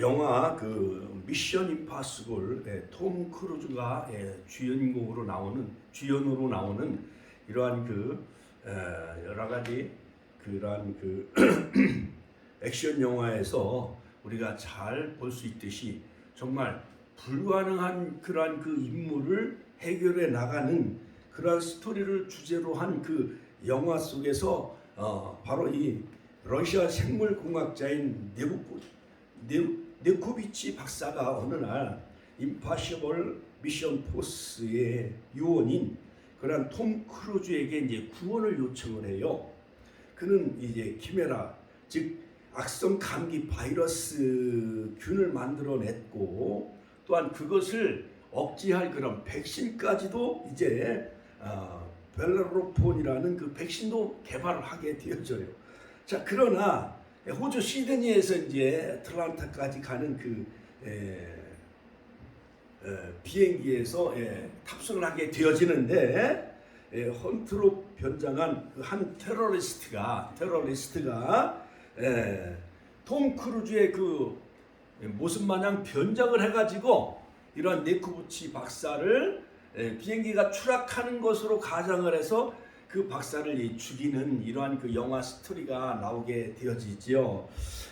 영화 그 미션 임파서블 톰 크루즈가 주연으로 나오는 이러한 여러 가지 그러한 액션 영화에서 우리가 잘 볼 수 있듯이 정말 불가능한 그러한 임무를 해결해 나가는 그러한 스토리를 주제로 한 영화 속에서 바로 이 러시아 생물공학자인 네코비치 박사가 어느 날 임파서블 미션 포스의 요원인 그런 톰 크루즈에게 이제 구원을 요청을 해요. 그는 이제 키메라, 즉 악성 감기 바이러스 균을 만들어냈고 또한 그것을 억제할 그런 백신까지도 이제 벨레로폰이라는 백신도 개발을 하게 되어져요. 자, 그러나 호주 시드니에서 이제 애틀란타까지 가는 비행기에서 탑승을 하게 되어지는데 헌트로 변장한 한 테러리스트가 톰 크루즈의 모습 마냥 변장을 해가지고 이러한 네코비치 박사를 비행기가 추락하는 것으로 가정을 해서 그 박사를 죽이는 이러한 영화 스토리가 나오게 되어지지요.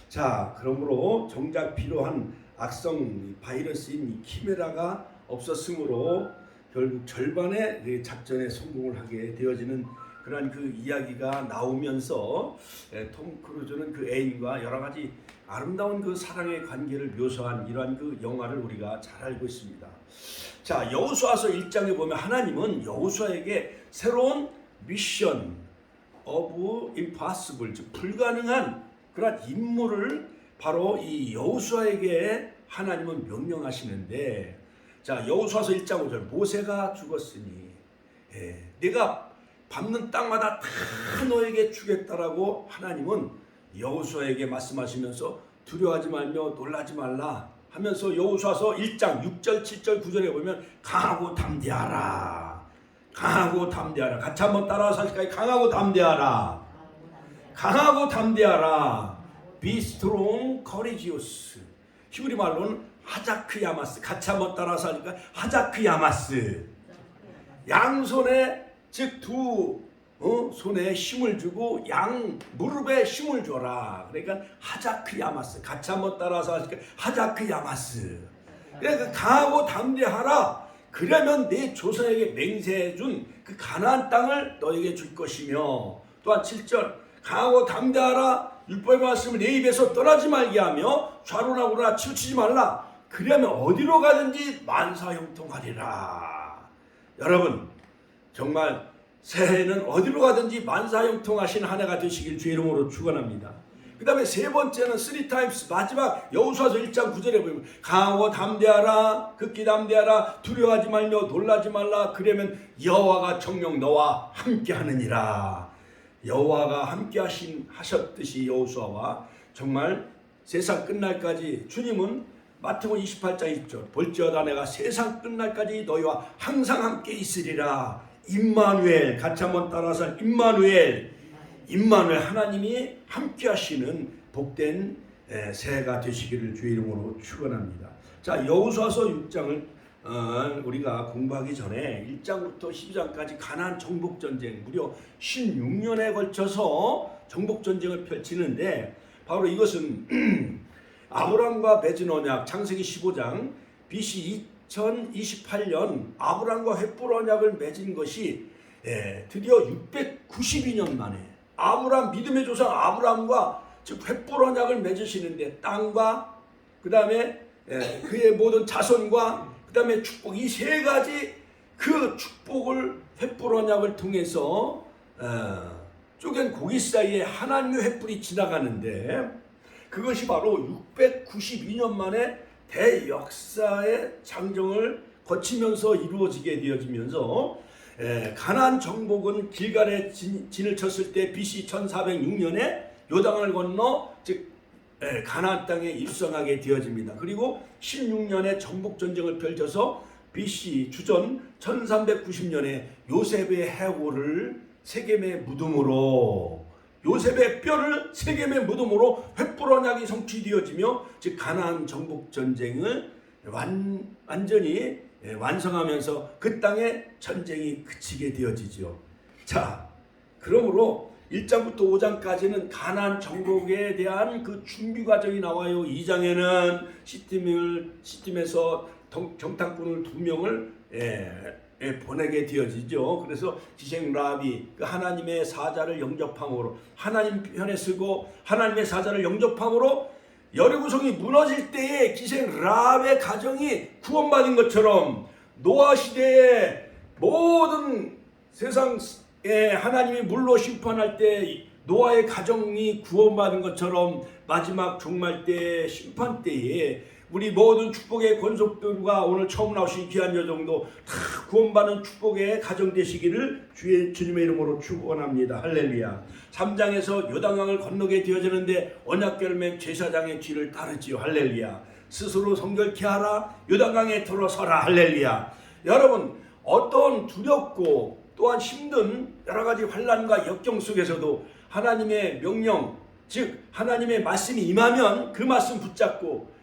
자, 그러므로 정작 필요한 악성 바이러스인 이 키메라가 없었으므로 결국 절반의 작전에 성공을 하게 되어지는 그러한 이야기가 나오면서 톰 크루즈는 애인과 여러 가지 아름다운 사랑의 관계를 묘사한 이러한 영화를 우리가 잘 알고 있습니다. 자, 여호수아서 1장에 보면 하나님은 여호수아에게 새로운 미션 오브 임파서블, 즉 불가능한 그런 임무를 바로 이 여호수아에게 하나님은 명령하시는데, 자, 여호수아서 1장 5절 모세가 죽었으니 내가 밟는 땅마다 다 너에게 주겠다라고 하나님은 여호수아에게 말씀하시면서 두려워하지 말며 놀라지 말라 하면서 여호수아서 1장 6절 7절 9절에 보면 강하고 담대하라 같이 한번 따라서 하실까요? 강하고 담대하라 be strong courageous. 히브리 말로는 하자크 야마스. 같이 한번 따라서 하니까 하자크 야마스. 양손에 즉 두 손에 힘을 주고 양 무릎에 힘을 줘라. 그러니까 하자크 야마스. 같이 한번 따라서 하실까요? 하자크 야마스. 그러니까 강하고 담대하라. 그러면 내 조상에게 맹세해준 가나안 땅을 너에게 줄 것이며, 또한 7절 강하고 담대하라. 율법의 말씀을 내 입에서 떠나지 말게 하며 좌로나우나 치우치지 말라. 그러면 어디로 가든지 만사형통하리라. 여러분, 정말 새해에는 어디로 가든지 만사형통하신 한 해가 되시길 주의 이름으로 축원합니다. 그 다음에 세 번째는 3times 마지막 여호수아서 1장 9절에 보면 강하고 담대하라, 극기 담대하라, 두려워하지 말며 놀라지 말라. 그러면 여호와가 정녕 너와 함께 하느니라. 여호와가 함께 하셨듯이 여호수아와 정말 세상 끝날까지 주님은 마태복음 28장 1절 볼지어다 내가 세상 끝날까지 너희와 항상 함께 있으리라. 임마누엘. 같이 한번 따라서 임마누엘 하나님이 함께 하시는 복된 새해가 되시기를 주의 이름으로 축원합니다. 자, 여호수아서 6장을 우리가 공부하기 전에 1장부터 12장까지 가나안 정복전쟁 무려 16년에 걸쳐서 정복전쟁을 펼치는데, 바로 이것은 아브람과 맺은 언약, 창세기 15장 BC 2028년 아브람과 횃불 언약을 맺은 것이 드디어 692년 만에 아브람, 믿음의 조상 아브람과 즉 횃불 언약을 맺으시는데, 땅과 그 다음에 그의 모든 자손과 그 다음에 축복, 이 세 가지 축복을 횃불 언약을 통해서 쪼갠 고기 사이에 하나님의 횃불이 지나가는데, 그것이 바로 692년 만에 대역사의 장정을 거치면서 이루어지게 되어지면서 가나안 정복은 길갈에 진을 쳤을 때 BC 1406년에 요단을 건너 즉 가나안 땅에 입성하게 되어집니다. 그리고 16년에 정복전쟁을 펼쳐서 BC 주전 1390년에 요셉의 해골을 세겜의 무덤으로 요셉의 뼈를 세겜의 무덤으로 횃불 언약이 성취되어지며 즉 가나안 정복 전쟁을 완전히 완성하면서 그 땅에 전쟁이 그치게 되어지죠. 자, 그러므로 1장부터 5장까지는 가나안 정복에 대한 그 준비 과정이 나와요. 2장에는 시팀에서 정탐꾼을 2명을 보내게 되어지죠. 그래서 기생 라합이 그 하나님의 사자를 영접함으로 하나님 편에 서고 하나님의 사자를 영접함으로 여리고성이 무너질 때에 기생 라합의 가정이 구원받은 것처럼 노아 시대의 모든 세상에 하나님이 물로 심판할 때 노아의 가정이 구원받은 것처럼 마지막 종말 때 심판 때에 우리 모든 축복의 권속들과 오늘 처음 나오신 귀한 여정도 다 구원받는 축복의 가정 되시기를 주님의 이름으로 축원합니다. 할렐루야. 3장에서 요단강을 건너게 되어지는데 언약결맹 제사장의 길을 따르지요. 할렐루야. 스스로 성결케 하라. 요단강에 들어서라. 할렐루야. 여러분, 어떤 두렵고 또한 힘든 여러 가지 환난과 역경 속에서도 하나님의 명령, 즉 하나님의 말씀이 임하면 그 말씀 붙잡고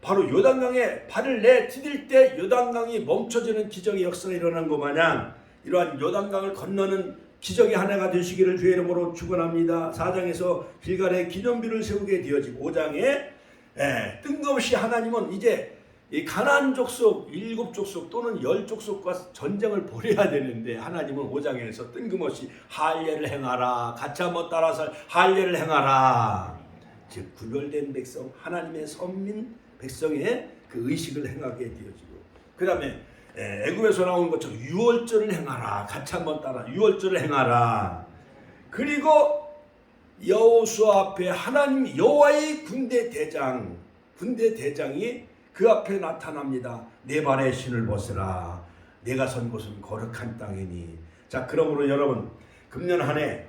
바로 요단강에 발을 내디딜 때 요단강이 멈춰지는 기적의 역사가 일어난 것 마냥 이러한 요단강을 건너는 기적의 한 해가 되시기를 주의 이름으로 축원합니다. 4장에서 길갈에 기념비를 세우게 되어지고 5장에 뜬금없이 하나님은 이제 이 가나안 족속 7족속 또는 10족속과 전쟁을 벌여야 되는데 하나님은 5장에서 뜬금없이 할례를 행하라. 같이 한번 따라서 할례를 행하라. 즉 구별된 백성 하나님의 선민 백성의 그 의식을 행하게 되어지고 그 다음에 애굽에서 나온 것처럼 유월절을 행하라. 같이 한번 따라 유월절을 행하라. 그리고 여호수아 앞에 하나님 여호와의 군대 대장이 그 앞에 나타납니다. 내 발에 신을 벗으라. 내가 선 곳은 거룩한 땅이니. 자, 그러므로 여러분 금년 한 해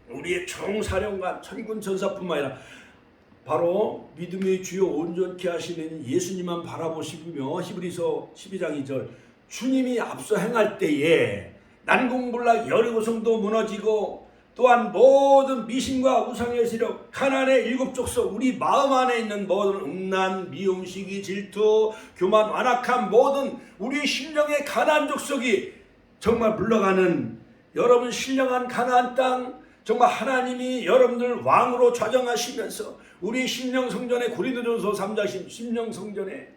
우리의 총사령관 천군 천사뿐만 아니라 바로 믿음의 주요 온전케 하시는 예수님만 바라보시며 히브리서 12장 2절 주님이 앞서 행할 때에 난공불락 여리고성도 무너지고 또한 모든 미신과 우상의 세력 가나안의 7족속 우리 마음 안에 있는 모든 음란 미움 시기 질투 교만 완악한 모든 우리 심령의 가나안 족속이 정말 물러가는 여러분 신령한 가나안 땅 정말 하나님이 여러분들 왕으로 좌정하시면서 우리 심령성전에 고린도전서 3장 심령성전에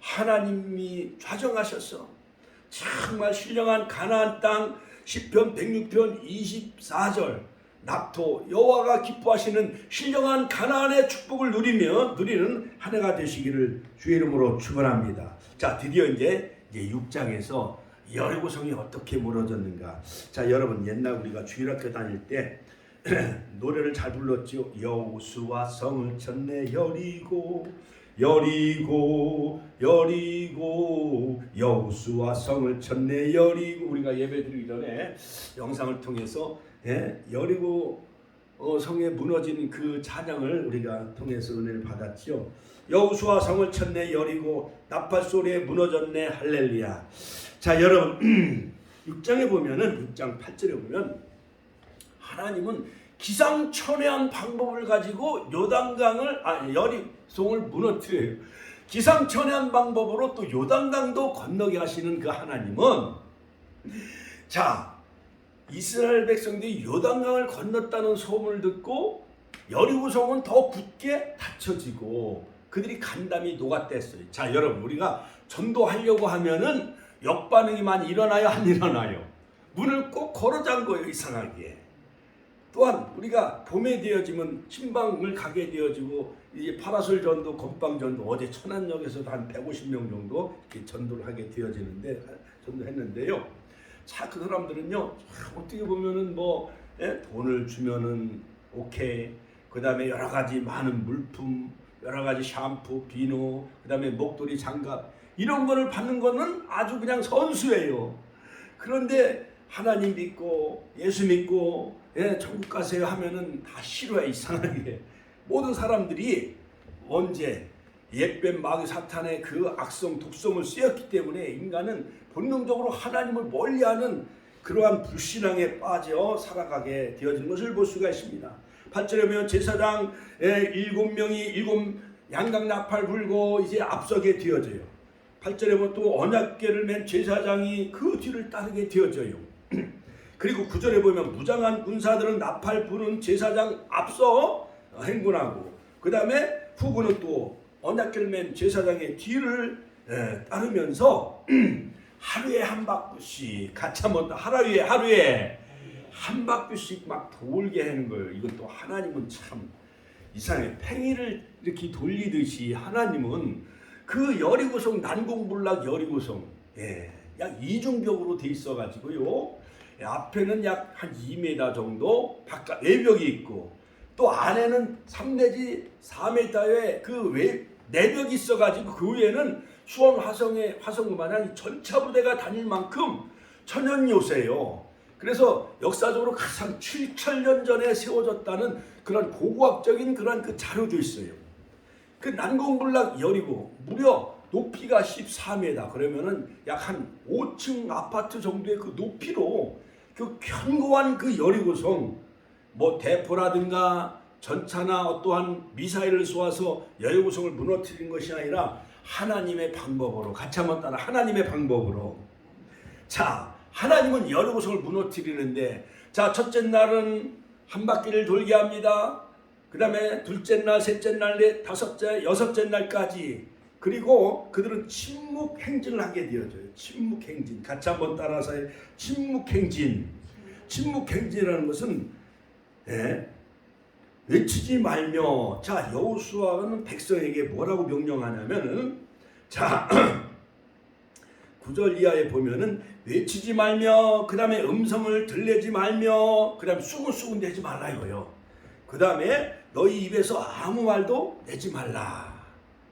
하나님이 좌정하셔서 정말 신령한 가나안 땅 시편 106편 24절 낙토 여호와가 기뻐하시는 신령한 가나안의 축복을 누리는 한 해가 되시기를 주의 이름으로 축원합니다. 자, 드디어 이제 6장에서 여리고성이 어떻게 무너졌는가. 자, 여러분 옛날 우리가 주일학교 다닐 때 노래를 잘 불렀죠. 여호수아 성을 쳤네 여리고 여호수아 성을 쳤네 여리고. 우리가 예배드리기 전에 영상을 통해서 여리고 성에 무너진 그 찬양을 우리가 통해서 은혜를 받았죠. 여호수아 성을 쳤네 여리고 나팔 소리에 무너졌네 할렐루야. 자, 여러분 6장에 보면은 6장 8절에 보면 하나님은 기상천외한 방법을 가지고 여리고성을 무너뜨려요. 기상천외한 방법으로 또 요단강도 건너게 하시는 그 하나님은 자, 이스라엘 백성들이 요단강을 건넜다는 소문을 듣고 여리고성은 더 굳게 닫혀지고 그들이 간담이 녹아댔어요. 자, 여러분 우리가 전도하려고 하면은 역반응이 많이 일어나요, 안 일어나요? 문을 꼭 걸어 잠궈요, 이상하게. 또한 우리가 봄에 되어지면 신방을 가게 되어지고 이제 파라솔 전도, 건빵 전도 어제 천안역에서도 한 150명 정도 이렇게 전도를 하게 되어지는데 전도했는데요. 자, 그 사람들은요 어떻게 보면은 돈을 주면은 오케이. 그 다음에 여러 가지 많은 물품, 여러 가지 샴푸, 비누, 그 다음에 목도리, 장갑 이런 거를 받는 거는 아주 그냥 선수예요. 그런데 하나님 믿고 예수 믿고 천국 가세요 하면은 다 싫어해, 이상하게. 모든 사람들이 언제 옛뱀 마귀 사탄의 그 악성 독성을 쓰였기 때문에 인간은 본능적으로 하나님을 멀리하는 그러한 불신앙에 빠져 살아가게 되어지는 것을 볼 수가 있습니다. 8절에 보면 제사장 7명이 7 양각 나팔 불고 이제 앞서게 되어져요. 8절에 보면 또 언약궤를 맨 제사장이 그 뒤를 따르게 되어져요. 그리고 9절에 보면 무장한 군사들은 나팔 부는 제사장 앞서 행군하고, 그 다음에 후군은 또 언약궤를 맨 제사장의 뒤를 따르면서 하루에 한 바퀴씩 같이 한번 하루에 한 바퀴씩 막 돌게 하는 거예요. 이것도 하나님은 참 이상해. 팽이를 이렇게 돌리듯이 하나님은 그 여리고성, 난공불락 여리고성, 약 이중벽으로 돼 있어가지고요. 앞에는 약 한 2m 정도 바깥 외벽이 있고, 또 안에는 3 내지 4m의 그 내벽이 있어가지고 그 위에는 수원 화성구마냥 전차부대가 다닐 만큼 천연 요새예요. 그래서 역사적으로 가장 7,000년 전에 세워졌다는 그런 고고학적인 그런 그 자료도 있어요. 그 난공불락 여리고 무려 높이가 14m, 그러면은 약 한 5층 아파트 정도의 그 높이로 그 견고한 그 여리고성, 뭐 대포라든가 전차나 어떠한 미사일을 쏘아서 여리고성을 무너뜨린 것이 아니라 하나님의 방법으로, 같이 한번 따라, 하나님의 방법으로. 자, 하나님은 여리고성을 무너뜨리는데, 자, 첫째 날은 한 바퀴를 돌게 합니다. 그 다음에 둘째 날, 셋째 날, 다섯째, 여섯째 날까지. 그리고 그들은 침묵 행진을 하게 되어져요. 침묵 행진. 같이 한번 따라서 해요. 침묵 행진. 침묵 행진이라는 것은 외치지 말며, 자, 여호수아는 백성에게 뭐라고 명령하냐면은, 자 9절 이하에 보면은 외치지 말며, 그 다음에 음성을 들리지 말며, 그 다음에 수군수군 대지 말라 이거요. 그 다음에 너희 입에서 아무 말도 내지 말라.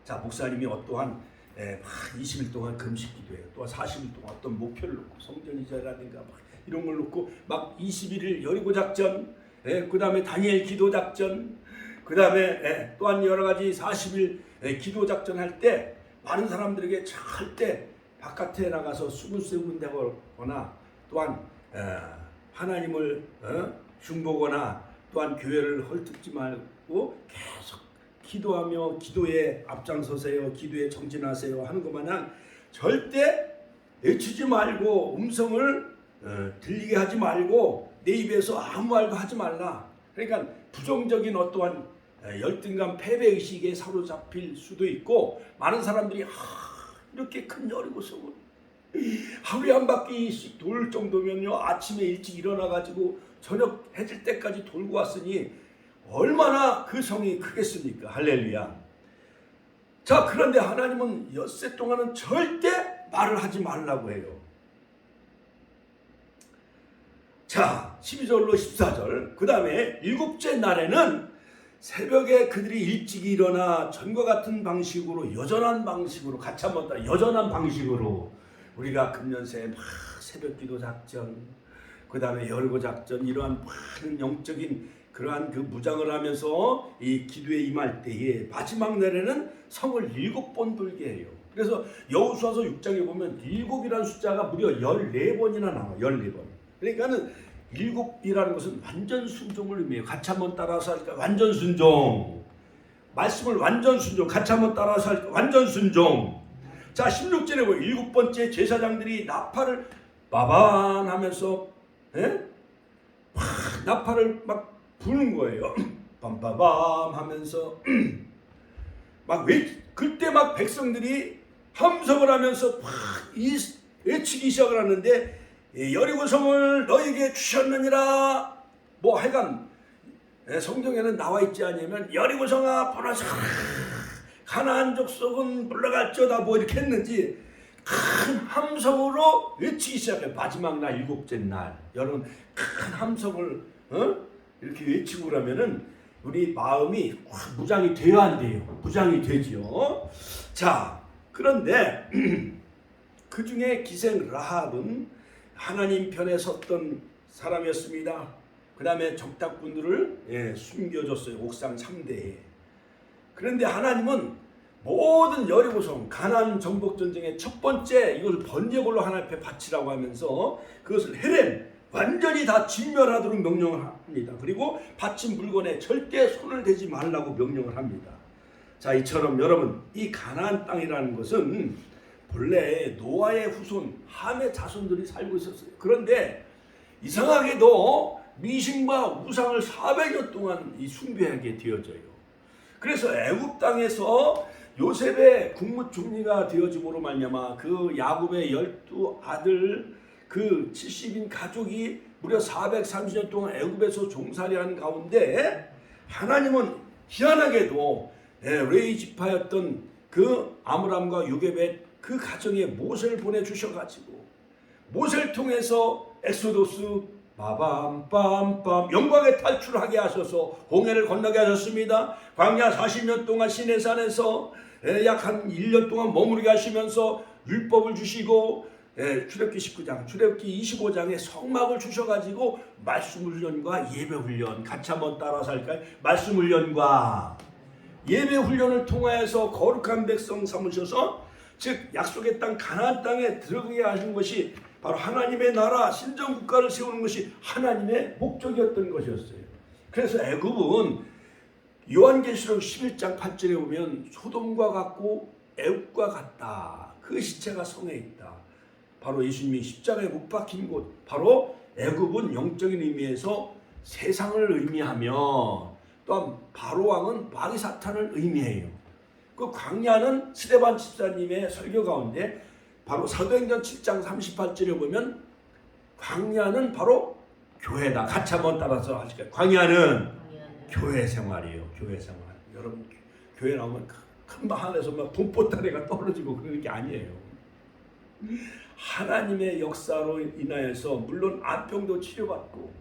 자, 목사님이 어떠한 20일 동안 금식 기도해요. 또 40일 동안 어떤 목표를 놓고 성전이자라든가 막 이런 걸 놓고 막 21일 여리고 작전, 그 다음에 다니엘 기도 작전, 그 다음에 또한 여러 가지 40일 기도 작전 할 때 많은 사람들에게 절대 바깥에 나가서 수군수군대거나 또한 하나님을 중보거나 또한 교회를 헐뜯지 말고 계속 기도하며 기도에 앞장서세요, 기도에 정진하세요 하는 것 마냥 절대 외치지 말고 음성을 들리게 하지 말고 내 입에서 아무 말도 하지 말라. 그러니까 부정적인 어떠한 열등감, 패배의식에 사로잡힐 수도 있고, 많은 사람들이 이렇게 큰 여리고성을 하루에 한 바퀴씩 돌 정도면요, 아침에 일찍 일어나가지고 저녁 해질 때까지 돌고 왔으니 얼마나 그 성이 크겠습니까? 할렐루야. 자, 그런데 하나님은 엿새 동안은 절대 말을 하지 말라고 해요. 자, 12절로 14절. 그 다음에 7째 날에는 새벽에 그들이 일찍 일어나 전과 같은 방식으로, 여전한 방식으로, 같이 한번 따라, 여전한 방식으로 우리가 금년새에 막 새벽기도 작전, 그 다음에 열고 작전, 이러한 많은 영적인 그러한 그 무장을 하면서 이 기도에 임할 때에 마지막 날에는 성을 7번 돌게 해요. 그래서 여호수아서 6장에 보면 7이라는 숫자가 무려 14번이나 나와요. 14번. 그러니까는 7이라는 것은 완전 순종을 의미해요. 같이 한번 따라서 할까? 완전 순종. 말씀을 완전 순종. 같이 한번 따라서 할까? 완전 순종. 자, 16절에 보면 7번째 제사장들이 나팔을 빠반 하면서 나팔을 막 부는 거예요. 빰빠밤 하면서 막 그때 막 백성들이 함성을 하면서 막 외치기 시작을 하는데, 여리고성을 너에게 주셨느니라, 뭐 하여간 성경에는 나와 있지 않냐면 여리고성아 보라서 가나안 족속은 물러갈지어다 뭐 이렇게 했는지 큰 함성으로 외치기 시작해요. 마지막 날 7째 날 여러분 큰 함성을 이렇게 외치고 그러면은 우리 마음이 무장이 돼야 안 돼요. 무장이 되지요. 자, 그런데 그 중에 기생 라합은 하나님 편에 섰던 사람이었습니다. 그 다음에 적탁꾼들을 숨겨줬어요. 옥상 3대에. 그런데 하나님은 모든 여리고성 가나안 정복 전쟁의 첫 번째 이것을 번제물로 하나님 앞에 바치라고 하면서 그것을 헤렘 완전히 다 진멸하도록 명령을 합니다. 그리고 바친 물건에 절대 손을 대지 말라고 명령을 합니다. 자, 이처럼 여러분 이 가나안 땅이라는 것은 본래 노아의 후손 함의 자손들이 살고 있었어요. 그런데 이상하게도 미신과 우상을 400여 동안 숭배하게 되어져요. 그래서 애굽 땅에서 요셉의 국무총리가 되어짐으로 말미암아 그 야곱의 12아들 그 70인 가족이 무려 430년 동안 애굽에서 종살이하는 가운데 하나님은 희한하게도 레위 지파였던 그 아므람과 요게벳 그 가정에 모세를 보내주셔가지고 모세를 통해서 엑소도스 빠밤빰빰 영광의 탈출하게 하셔서 홍해를 건너게 하셨습니다. 광야 40년 동안 시내산에서 약 한 1년 동안 머무르게 하시면서 율법을 주시고 출애굽기 19장, 출애굽기 25장에 성막을 주셔가지고 말씀 훈련과 예배 훈련 같이 한번 따라서 할까요? 말씀 훈련과 예배 훈련을 통하여서 거룩한 백성 삼으셔서 즉 약속의 땅 가나안 땅에 들어가게 하신 것이 바로 하나님의 나라 신정 국가를 세우는 것이 하나님의 목적이었던 것이었어요. 그래서 애굽은 요한계시록 11장 8절에 보면 소돔과 같고 애굽과 같다. 그 시체가 성에 있다. 바로 예수님이 십자가에 못 박힌 곳, 바로 애굽은 영적인 의미에서 세상을 의미하며 또한 바로왕은 마귀 사탄을 의미해요. 그 광야는 스데반 집사님의 설교 가운데 바로 사도행전 7장 38절에 보면 광야는 바로 교회다. 같이 한번 따라서 하실까요? 광야는 교회 생활이에요. 교회 생활. 여러분 교회 나오면 큰 방 안에서 막 돈보따리가 떨어지고 그런 게 아니에요. 하나님의 역사로 인하여서 물론 암병도 치료받고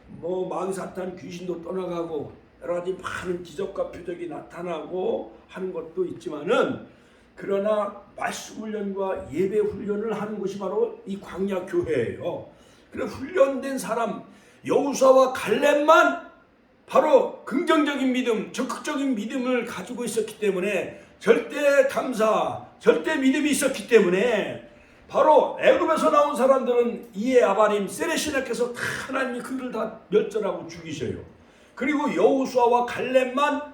뭐 마귀 사탄 귀신도 떠나가고 여러 가지 많은 기적과 표적이 나타나고 하는 것도 있지만은 그러나 말씀 훈련과 예배 훈련을 하는 것이 바로 이 광야 교회예요. 그래 훈련된 사람 여호수아와 갈렙만 바로 긍정적인 믿음, 적극적인 믿음을 가지고 있었기 때문에 절대 감사, 절대 믿음이 있었기 때문에 바로 애굽에서 나온 사람들은 이에 아바림, 세레시나께서 다 하나님이 그들을 다 멸절하고 죽이셔요. 그리고 여호수아와 갈렙만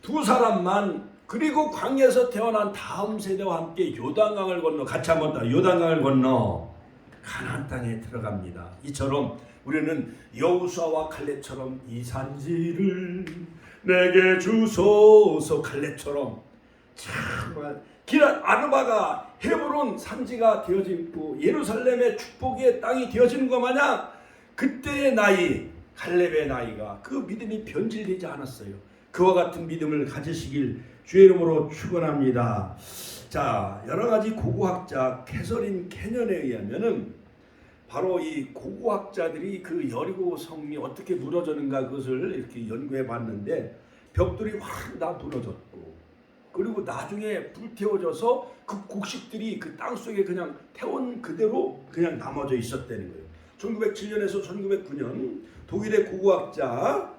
두 사람만 그리고 광야에서 태어난 다음 세대와 함께 요단강을 건너 같이 한번 더 요단강을 건너 가나안 땅에 들어갑니다. 이처럼 우리는 여호수아와 갈렙처럼 이 산지를 내게 주소서 갈렙처럼 정말 기란 아르바가 헤브론 산지가 되어지고 예루살렘의 축복의 땅이 되어지는 것 마냥 그때의 나이 갈렙의 나이가 그 믿음이 변질되지 않았어요. 그와 같은 믿음을 가지시길 주의 이름으로 축원합니다. 자, 여러 가지 고고학자 캐서린 캐년에 의하면은 바로 이 고고학자들이 그 여리고 성이 어떻게 무너졌는가 그것을 이렇게 연구해 봤는데 벽돌이 확 다 무너졌고 그리고 나중에 불태워져서 그 곡식들이 그 땅속에 그냥 태운 그대로 그냥 남아져 있었다는 거예요. 1907년에서 1909년 독일의 고고학자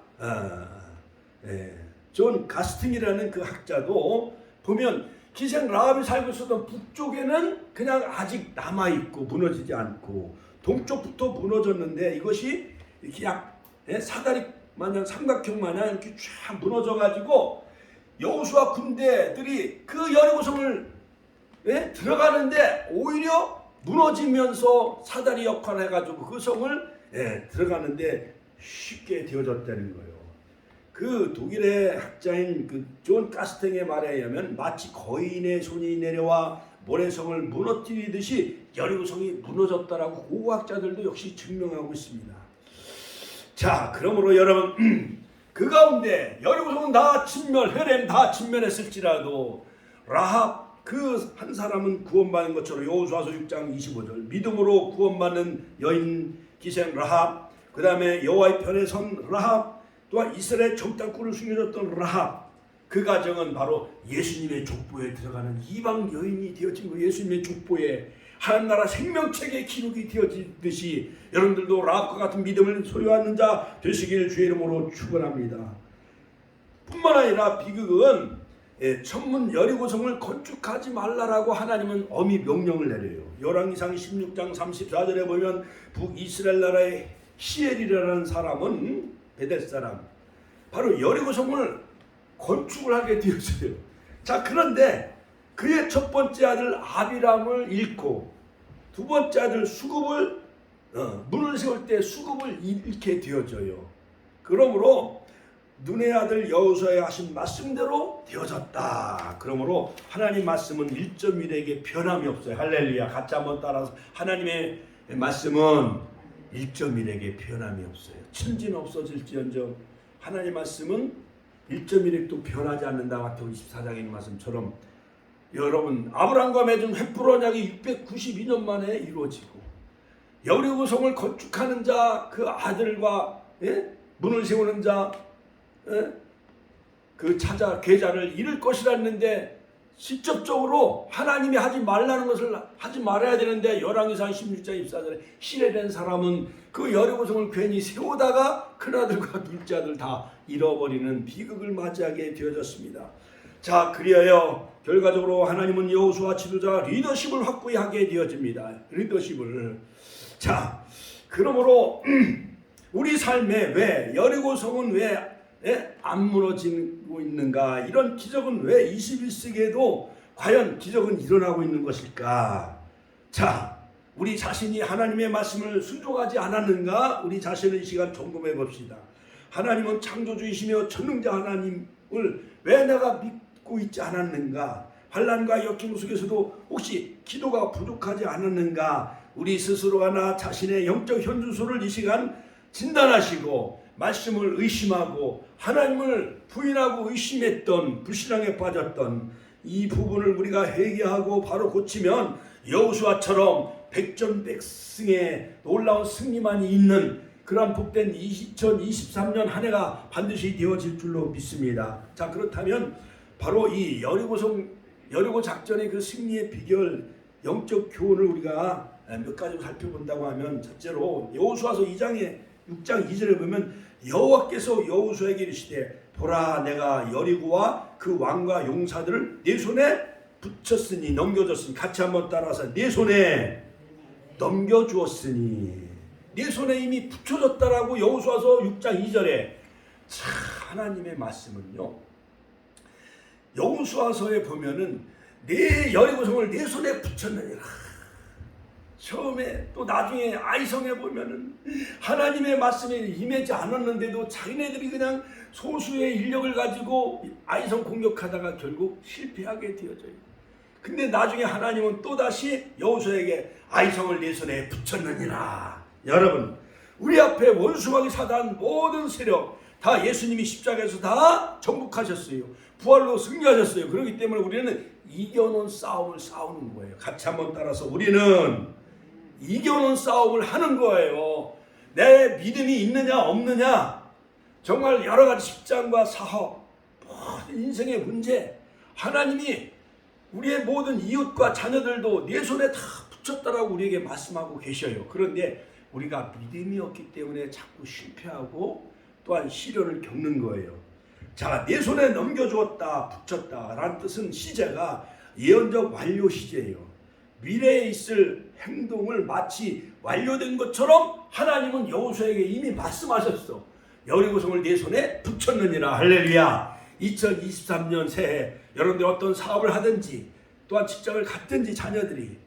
존 가스팅이라는 그 학자도 보면 기생 라합이 살고 있었던 북쪽에는 그냥 아직 남아있고 무너지지 않고 동쪽부터 무너졌는데 이것이 이렇게 약 사다리 마냥 삼각형 마냥 이렇게 쫙 무너져가지고 여호수아 군대들이 그 여리고성을 들어가는데 오히려 무너지면서 사다리 역할을 해가지고 그 성을 들어가는데 쉽게 되어졌다는 거예요. 그 독일의 학자인 그 존 가스팅의 말에 의하면 마치 거인의 손이 내려와 모래성을 무너뜨리듯이 여리고성이 무너졌다라고 고고학자들도 역시 증명하고 있습니다. 자, 그러므로 여러분 그 가운데 여리고성은 다 진멸, 헤렘 다 진멸했을지라도 라합 그 한 사람은 구원받는 것처럼 여호수아서 6장 25절 믿음으로 구원받는 여인 기생 라합, 그 다음에 여호와의 편에 선 라합, 또한 이스라엘 정탐꾼을 숨겨줬던 라합, 그 가정은 바로 예수님의 족보에 들어가는 이방 여인이 되어진 거예요. 예수님의 족보에 하나님 나라 생명책의 기록이 되어지듯이 여러분들도 라합과 같은 믿음을 소유하는 자 되시길 주의 이름으로 축원합니다. 뿐만 아니라 비극은 천문 여리고성을 건축하지 말라라고 하나님은 엄히 명령을 내려요. 열왕기상 16장 34절에 보면 북이스라엘 나라의 히엘이라는 사람은 베델 사람 바로 여리고성을 건축을 하게 되었어요. 자, 그런데 그의 첫 번째 아들 아비람을 잃고 두 번째 아들 수굽을 문을 세울 때 수굽을 잃게 되어져요. 그러므로 눈의 아들 여호수아의 하신 말씀대로 되어졌다. 그러므로 하나님 말씀은 1.1에게 변함이 없어요. 할렐루야. 같이 한번 따라서 하나님의 말씀은 1.1에게 변함이 없어요. 천지는 없어질지언정 하나님 말씀은 1.1획도 변하지 않는다. 마태복음 24장의 말씀처럼 여러분 아브라함과 맺은 횃불 언약이 692년 만에 이루어지고 여리고성을 건축하는 자 그 아들과 문을 세우는 자 그 찾아 계좌를 잃을 것이라 했는데 직접적으로 하나님이 하지 말라는 것을 하지 말아야 되는데 열왕기상 16장 24절에 시래된 사람은 그 여리고성을 괜히 세우다가 큰아들과 둘째 아들 다 잃어버리는 비극을 맞이하게 되어졌습니다. 자, 그리하여 결과적으로 하나님은 여호수아 지도자 리더십을 확고히 하게 되어집니다. 리더십을. 자, 그러므로 우리 삶에 왜 여리고성은 왜 안 무너지고 있는가? 이런 기적은 왜 21세기에도 과연 기적은 일어나고 있는 것일까? 자, 우리 자신이 하나님의 말씀을 순종하지 않았는가? 우리 자신을 이 시간 점검해 봅시다. 하나님은 창조주이시며 전능자 하나님을 왜 내가 믿고 있지 않았는가? 환난과 역경 속에서도 혹시 기도가 부족하지 않았는가? 우리 스스로가 나 자신의 영적 현주소를 이 시간 진단하시고 말씀을 의심하고 하나님을 부인하고 의심했던 불신앙에 빠졌던 이 부분을 우리가 회개하고 바로 고치면 여호수아처럼 백전백승의 놀라운 승리만이 있는 그러한 복된 2023년 한 해가 반드시 되어질 줄로 믿습니다. 자, 그렇다면 바로 이 여리고 작전의 그 승리의 비결 영적 교훈을 우리가 몇 가지 살펴본다고 하면 첫째로 여호수아서 6장 2절에 보면 여호와께서 여호수아에게 이르시되 보라 내가 여리고와 그 왕과 용사들을 네 손에 붙였으니 넘겨줬으니 같이 한번 따라서 네 손에 넘겨주었으니 네 손에 이미 붙여졌다라고 여호수아서 6장 2절에 참 하나님의 말씀은요 여호수아서에 보면은 네 여리고성을 네 손에 붙였느니라. 처음에 또 나중에 아이성에 보면은 하나님의 말씀에 임하지 않았는데도 자기네들이 그냥 소수의 인력을 가지고 아이성 공격하다가 결국 실패하게 되어져요. 근데 나중에 하나님은 또다시 여호수아에게 아이성을 네 손에 붙였느니라. 여러분 우리 앞에 원수마귀 사단 모든 세력 다 예수님이 십자가에서 다 정복하셨어요. 부활로 승리하셨어요. 그렇기 때문에 우리는 이겨놓은 싸움을 싸우는 거예요. 같이 한번 따라서 우리는 이겨놓은 싸움을 하는 거예요. 내 믿음이 있느냐 없느냐 정말 여러 가지 직장과 사업 모든 인생의 문제 하나님이 우리의 모든 이웃과 자녀들도 내 손에 다 붙였다라고 우리에게 말씀하고 계셔요. 그런데 우리가 믿음이 없기 때문에 자꾸 실패하고 또한 시련을 겪는 거예요. 자, 내 손에 넘겨주었다 붙였다 라는 뜻은 시제가 예언적 완료 시제예요. 미래에 있을 행동을 마치 완료된 것처럼 하나님은 여호수아에게 이미 말씀하셨어. 여리고성을 네 손에 붙였느니라. 할렐루야. 2023년 새해 여러분들 어떤 사업을 하든지 또한 직장을 갖든지 자녀들이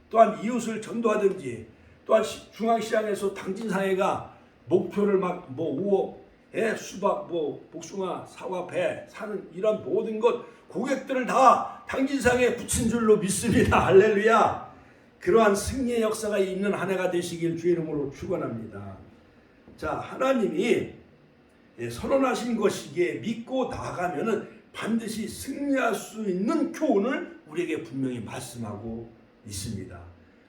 또한 이웃을 전도하든지 또한 중앙시장에서 당진사회가 목표를 막 우억 수박, 복숭아, 사과, 배 사는 이런 모든 것 고객들을 다 당진상에 붙인 줄로 믿습니다. 할렐루야. 그러한 승리의 역사가 있는 한 해가 되시길 주의 이름으로 축원합니다. 자, 하나님이 선언하신 것이기에 믿고 나아가면은 반드시 승리할 수 있는 교훈을 우리에게 분명히 말씀하고 있습니다.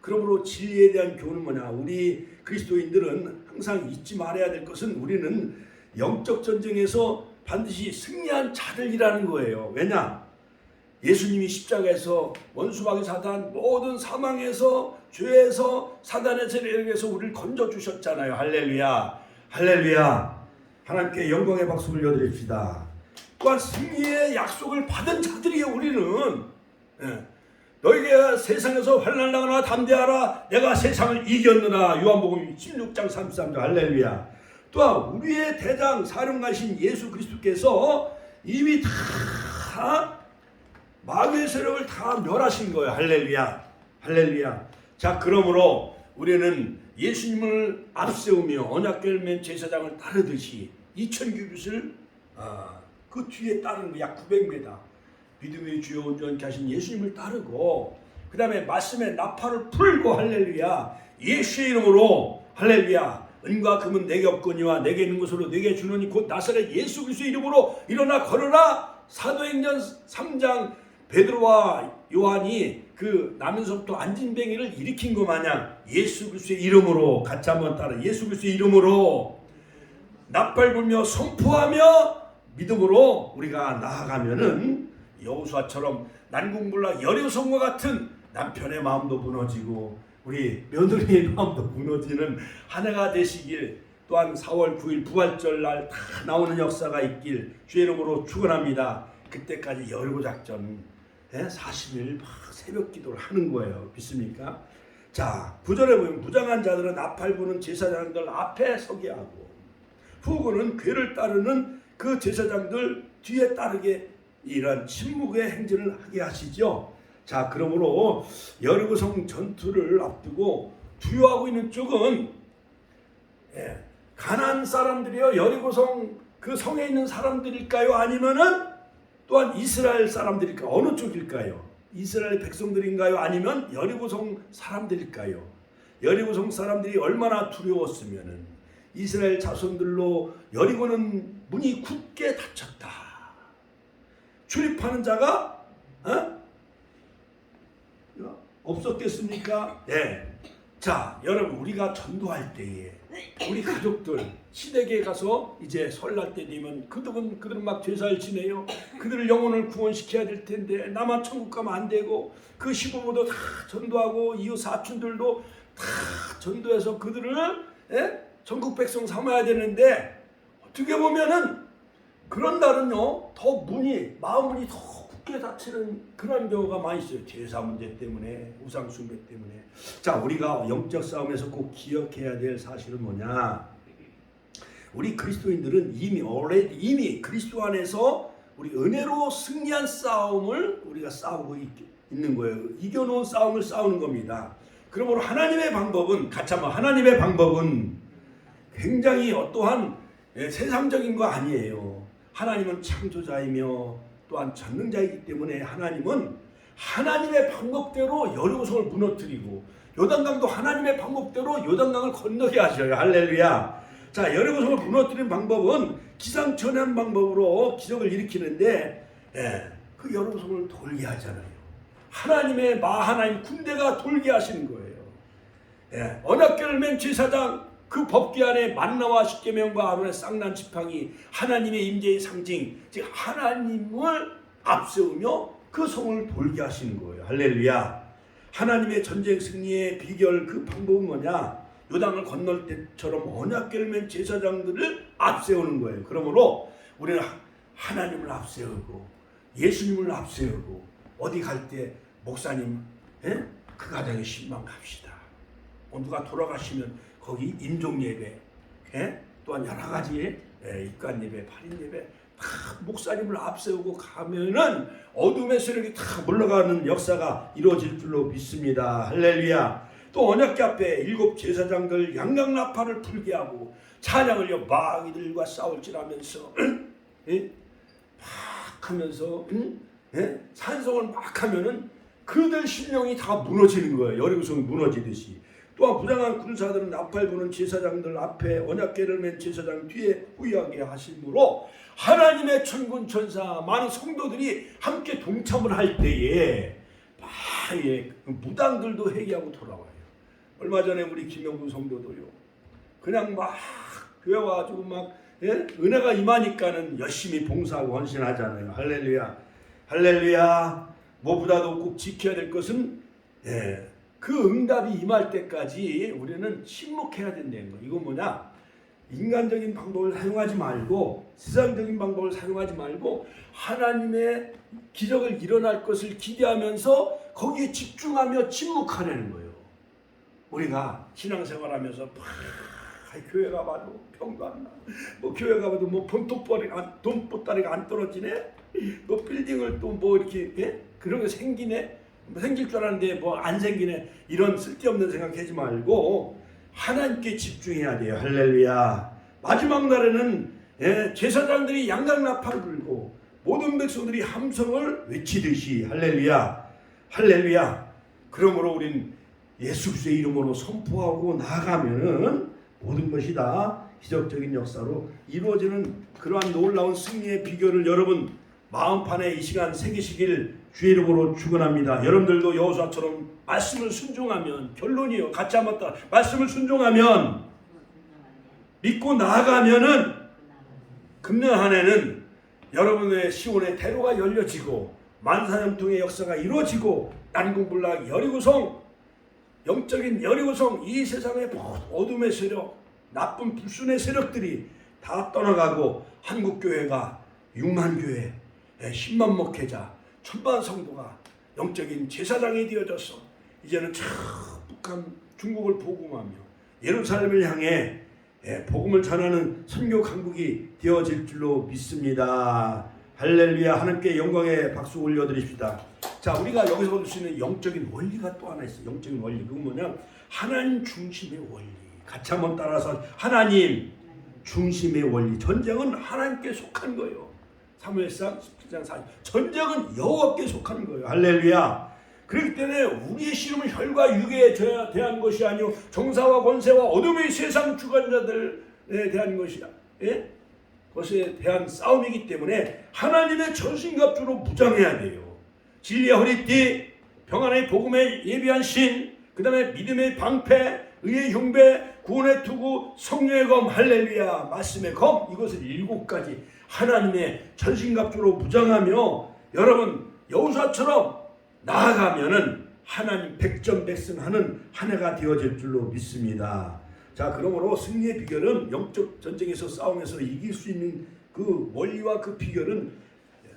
그러므로 진리에 대한 교훈은 뭐냐? 우리 그리스도인들은 항상 잊지 말아야 될 것은 우리는 영적 전쟁에서 반드시 승리한 자들이라는 거예요. 왜냐? 예수님이 십자가에서 원수마귀 사단 모든 사망에서 죄에서 사단의 세력에서 우리를 건져주셨잖아요. 할렐루야. 할렐루야. 하나님께 영광의 박수 올려드립시다. 또 또한 승리의 약속을 받은 자들이에요. 우리는. 예. 너희가 세상에서 환난 당하나 담대하라. 내가 세상을 이겼느라. 요한복음 16장 33절. 할렐루야. 또한 우리의 대장 사령가신 예수 그리스도께서 이미 다 마귀의 세력을 다 멸하신 거예요. 할렐루야. 할렐루야. 자, 그러므로 우리는 예수님을 앞세우며 언약궤를 제사장을 따르듯이 2000규빗을 그 뒤에 따르는 거 약 900m 믿음의 주요 온전케 하신 예수님을 따르고 그 다음에 말씀의 나팔을 풀고 할렐루야. 예수의 이름으로 할렐루야. 은과 금은 내게 없거니와 내게 있는 것으로 내게 주노니 곧 나사렛 예수 그리스도의 이름으로 일어나 걸어라. 사도행전 3장 베드로와 요한이 그 나면서부터 안진뱅이를 일으킨 것 마냥 예수 그리스도의 이름으로 같이 한번 따라 예수 그리스도의 이름으로 나팔 불며 선포하며 믿음으로 우리가 나아가면은 여호수아처럼 난궁불락 여리고성과 같은 남편의 마음도 무너지고 우리 며느리의 마음도 무너지는 한 해가 되시길 또한 4월 9일 부활절 날 다 나오는 역사가 있길 주의 이름으로 축원합니다. 그때까지 여리고 작전 40일 막 새벽 기도를 하는 거예요. 믿습니까? 자, 9절에 보면 무장한 자들은 나팔 부는 제사장들 앞에 서게 하고 후군은 궤를 따르는 그 제사장들 뒤에 따르게 이런 침묵의 행진을 하게 하시죠. 자, 그러므로 여리고성 전투를 앞두고 두려워하고 있는 쪽은 가나안 사람들이요 여리고성 그 성에 있는 사람들일까요? 아니면은 또한 이스라엘 사람들일까요? 어느 쪽일까요? 이스라엘 백성들인가요? 아니면 여리고성 사람들일까요? 여리고성 사람들이 얼마나 두려웠으면은 이스라엘 자손들로 여리고는 문이 굳게 닫혔다. 출입하는 자가 없었겠습니까? 네. 자, 여러분 우리가 전도할 때에 우리 가족들 시댁에 가서 이제 설날 때 되면 그들은 막 제사를 지내요. 그들을 영혼을 구원시켜야 될 텐데 나만 천국 가면 안 되고 그 시부모도 다 전도하고 이웃 사촌들도 다 전도해서 그들을 전국 백성 삼아야 되는데 어떻게 보면은 그런 날은요 더 마음 문이 더 굳게 닫히는 그런 경우가 많이 있어요. 제사 문제 때문에 우상 숭배 때문에. 자, 우리가 영적 싸움에서 꼭 기억해야 될 사실은 뭐냐? 우리 그리스도인들은 이미 그리스도 안에서 우리 은혜로 승리한 싸움을 우리가 싸우고 있는 거예요. 이겨놓은 싸움을 싸우는 겁니다. 그러므로 하나님의 방법은 같이 한번 하나님의 방법은 굉장히 어떠한 세상적인 거 아니에요. 하나님은 창조자이며 또한 전능자이기 때문에 하나님은 하나님의 방법대로 여리고성을 무너뜨리고 요단강도 하나님의 방법대로 요단강을 건너게 하셔요. 할렐루야. 자, 여리고성을 무너뜨리는 방법은 기상천외한 방법으로 기적을 일으키는데 그 여리고성을 돌게 하잖아요. 하나님의 하나님 군대가 돌게 하시는 거예요. 언약궤를 맨 제사장 그 법궤 안에 만나와 십계명과 아론의 쌍난 지팡이 하나님의 임재의 상징 즉 하나님을 앞세우며 그 성을 돌게 하시는 거예요. 할렐루야. 하나님의 전쟁 승리의 비결 그 방법은 뭐냐? 요단을 건널 때처럼 언약궤를 맨 제사장들을 앞세우는 거예요. 그러므로 우리는 하나님을 앞세우고 예수님을 앞세우고 어디 갈 때 목사님 그 가정에 신방 갑시다. 누가 돌아가시면 거기 임종 예배, 또한 여러 가지 입관 예배, 발인 예배 다 목사님을 앞세우고 가면은 어둠의 세력이 다 물러가는 역사가 이루어질 줄로 믿습니다. 할렐루야. 또 언약궤 앞에 7 제사장들 양각 나팔을 불게 하고 찬양을요 마귀들과 싸울지라면서 막 하면서 찬송을 막 하면은 그들 심령이 다 무너지는 거예요. 여리고성이 무너지듯이. 또한 부장한 군사들은 나팔 부는 제사장들 앞에 언약궤를 맨 제사장 뒤에 후회하게 하심으로 하나님의 천군 천사 많은 성도들이 함께 동참을 할 때에 막 무당들도 회개하고 돌아와요. 얼마 전에 우리 김영구 성도도요. 그냥 막 교회 와가지고 막 은혜가 임하니까는 열심히 봉사하고 헌신하잖아요. 할렐루야. 할렐루야. 무엇보다도 꼭 지켜야 될 것은 그 응답이 임할 때까지 우리는 침묵해야 된다는 거. 이건 뭐냐? 인간적인 방법을 사용하지 말고 세상적인 방법을 사용하지 말고 하나님의 기적을 일어날 것을 기대하면서 거기에 집중하며 침묵하려는 거예요. 우리가 신앙생활하면서 교회 가봐도 병도 안 나. 뭐 교회 가봐도 뭐 돈보따리가 안 떨어지네. 뭐 빌딩을 또 뭐 이렇게 그런 게 생기네. 뭐 생길 줄 알았는데 뭐 안 생기네. 이런 쓸데없는 생각하지 말고 하나님께 집중해야 돼요. 할렐루야. 마지막 날에는 제사장들이 양강나팔을 불고 모든 백성들이 함성을 외치듯이 할렐루야, 할렐루야. 그러므로 우린 예수 그리스도의 이름으로 선포하고 나아가면은 모든 것이 다 기적적인 역사로 이루어지는 그러한 놀라운 승리의 비결을 여러분 마음판에 이 시간 새기시길 주의 이름으로 축원합니다. 여러분들도 여호수아처럼 말씀을 순종하면 결론이요. 같이 한번 따라 말씀을 순종하면 믿고 나아가면은 금년 한 해는 여러분의 시온의 대로가 열려지고 만사형통의 역사가 이루어지고 난공불락 여리고성 영적인 여리고성 이 세상의 어둠의 세력 나쁜 불순의 세력들이 다 떠나가고 한국교회가 6만 교회 10만 목회자 1000만 성도가 영적인 제사장이 되어져서 이제는 북한 중국을 복음하며 예루살렘을 향해 복음을 전하는 선교 강국이 되어질 줄로 믿습니다. 할렐루야. 하나님께 영광의 박수 올려드립시다. 자, 우리가 여기서 볼 수 있는 영적인 원리가 또 하나 있어요. 영적인 원리. 그건 뭐냐? 하나님 중심의 원리. 같이 한번 따라서 하나님 중심의 원리. 전쟁은 하나님께 속한 거예요. 사무엘상 17장 4절. 전쟁은 여호와께 속한 거예요. 할렐루야. 그렇기 때문에 우리의 씨름은 혈과 육에 대한 것이 아니요 정사와 권세와 어둠의 세상 주관자들에 대한 것이야. 그것에 대한 싸움이기 때문에 하나님의 전신갑주로 무장해야 돼요. 진리의 허리띠, 평안의 복음에 예비한 신, 그 다음에 믿음의 방패, 의의 흉배, 구원의 투구, 성령의 검, 할렐루야, 말씀의 검, 이것을 7가지 하나님의 전신갑주로 무장하며 여러분 여호수아처럼 나아가면은 하나님 백전백승하는 한 해가 되어질 줄로 믿습니다. 자, 그러므로 승리의 비결은 영적 전쟁에서 싸움에서 이길 수 있는 그 원리와 그 비결은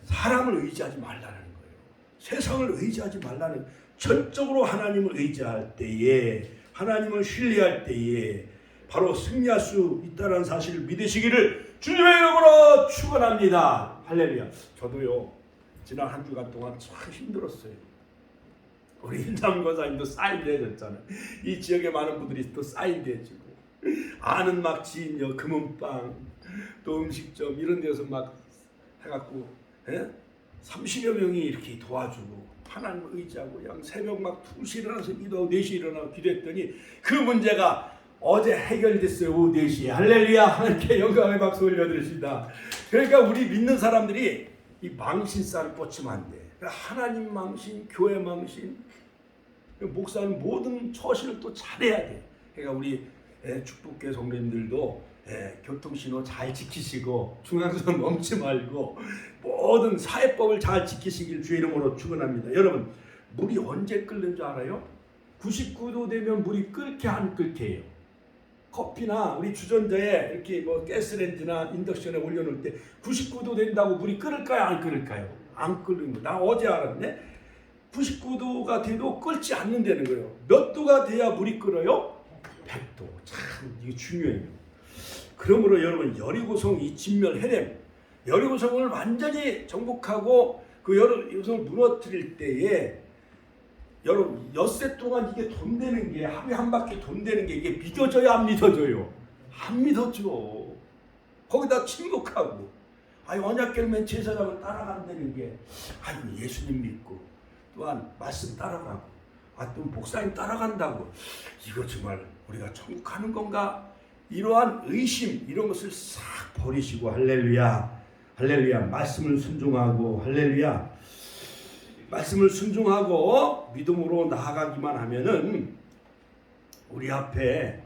사람을 의지하지 말라는 거예요. 세상을 의지하지 말라는, 전적으로 하나님을 의지할 때에, 하나님을 신뢰할 때에 바로 승리할 수 있다는 사실을 믿으시기를 주님의 이름으로 축원합니다. 할렐루야. 저도요 지난 한 주간 동안 참 힘들었어요. 우리 임장 권사님도 사인도 해줬잖아요. 이 지역에 많은 분들이 또 사인도 해주고 아는 막 지인 금은방 또 음식점 이런 데서 막 해갖고 30여 명이 이렇게 도와주고 하나님을 의지하고 그냥 새벽 막 2시 일어나서 기도하고 4시 일어나서 기도했더니 그 문제가 어제 해결됐어요. 오후 4시에. 할렐루야. 하나님께 영광의 박수 올려드립니다. 그러니까 우리 믿는 사람들이 이 망신살을 뻗치면 안 돼. 하나님 망신, 교회 망신, 목사는 모든 처신을 또 잘해야 돼. 그러니까 우리 축복교회 성도님들도 교통신호 잘 지키시고 중앙선 넘지 말고 모든 사회법을 잘 지키시길 주의 이름으로 축원합니다. 여러분, 물이 언제 끓는 줄 알아요? 99도 되면 물이 끓게 안 끓게 해요. 커피나 우리 주전자에 이렇게 뭐 가스레인지나 인덕션에 올려놓을 때 99도 된다고 물이 끓을까요? 안 끓을까요? 안 끓는 거. 나 어제 알았네. 99도가 돼도 끓지 않는다는 거예요. 몇 도가 돼야 물이 끓어요? 100도. 참 이게 중요해요. 그러므로 여러분 여리고성 이 진멸 헤렘 여리고성을 완전히 정복하고 그 여리고성을 무너뜨릴 때에 여러분 엿새 동안 이게 돈 되는 게 하루에 한 바퀴 돈 되는 게 이게 믿어져요 안 믿어져요? 안 믿어져. 거기다 침묵하고 언약궤를 제사장을 따라간다는 게 예수님 믿고 또한 말씀 따라가고 또 목사님 따라간다고 이거 정말 우리가 천국 가는 건가? 이러한 의심 이런 것을 싹 버리시고 할렐루야 할렐루야 말씀을 순종하고 할렐루야 말씀을 순종하고 믿음으로 나아가기만 하면은 우리 앞에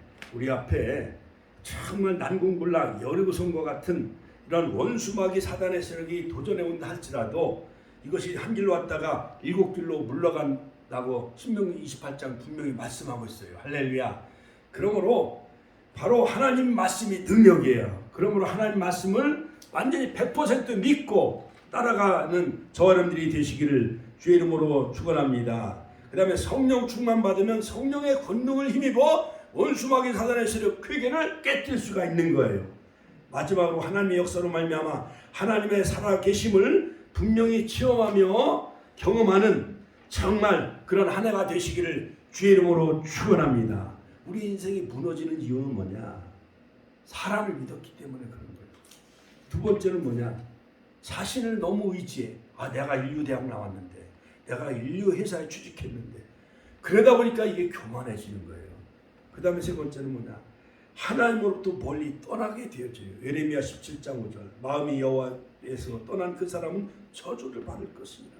정말 난공불락 여리고성과 같은 이런 원수마귀 사단의 세력이 도전해 온다 할지라도 이것이 한 길로 왔다가 7길로 물러간다고 신명기 28장 분명히 말씀하고 있어요. 할렐루야. 그러므로 바로 하나님 말씀이 능력이에요. 그러므로 하나님 말씀을 완전히 100% 믿고 따라가는 저와 여러분들이 되시기를 주의 이름으로 축원합니다. 그 다음에 성령 충만 받으면 성령의 권능을 힘입어 원수마귀 사단의 세력 쾌계를 깨뜨릴 수가 있는 거예요. 마지막으로 하나님의 역사로 말미암아 하나님의 살아계심을 분명히 체험하며 경험하는 정말 그런 한 해가 되시기를 주의 이름으로 축원합니다. 우리 인생이 무너지는 이유는 뭐냐? 사람을 믿었기 때문에 그런 거예요. 두 번째는 뭐냐? 자신을 너무 의지해. 내가 인류대학 나왔는데, 내가 인류 회사에 취직했는데, 그러다 보니까 이게 교만해지는 거예요. 그 다음에 세 번째는 뭐냐? 하나님으로부터 멀리 떠나게 되어져요. 예레미야 17장 5절. 마음이 여호와에서 떠난 그 사람은 저주를 받을 것입니다.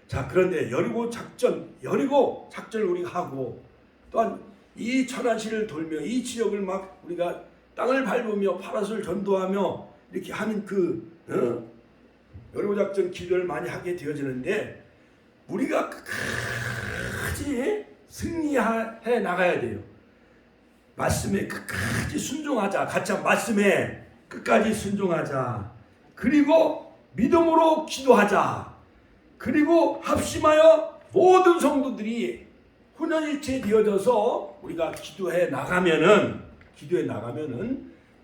자, 그런데 여리고 작전을 우리가 하고, 또한 이 천안시를 돌며 이 지역을 막 우리가 땅을 밟으며 파라솔 전도하며 이렇게 하는 여리고 작전 기도를 많이 하게 되어지는데, 우리가 끝까지 승리해 나가야 돼요. 말씀에 끝까지 순종하자. 같이 말씀에 끝까지 순종하자. 그리고 믿음으로 기도하자. 그리고 합심하여 모든 성도들이 혼연일체 되어져서 우리가 기도해 나가면은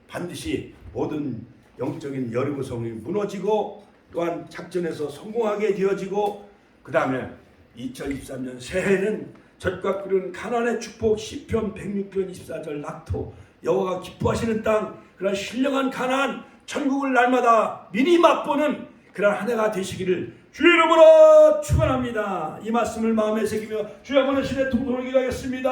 반드시 모든 영적인 여리고성이 무너지고 또한 작전에서 성공하게 되어지고, 그 다음에 2023년 새해는 젖과 끓는 가나안의 축복 시편 106편 24절 낙토 여호와가 기뻐하시는 땅, 그런 신령한 가나안 천국을 날마다 미리 맛보는 그런 한 해가 되시기를 주의 이름으로 축원합니다. 이 말씀을 마음에 새기며 주의 번의 신의 통독을 기도하겠습니다.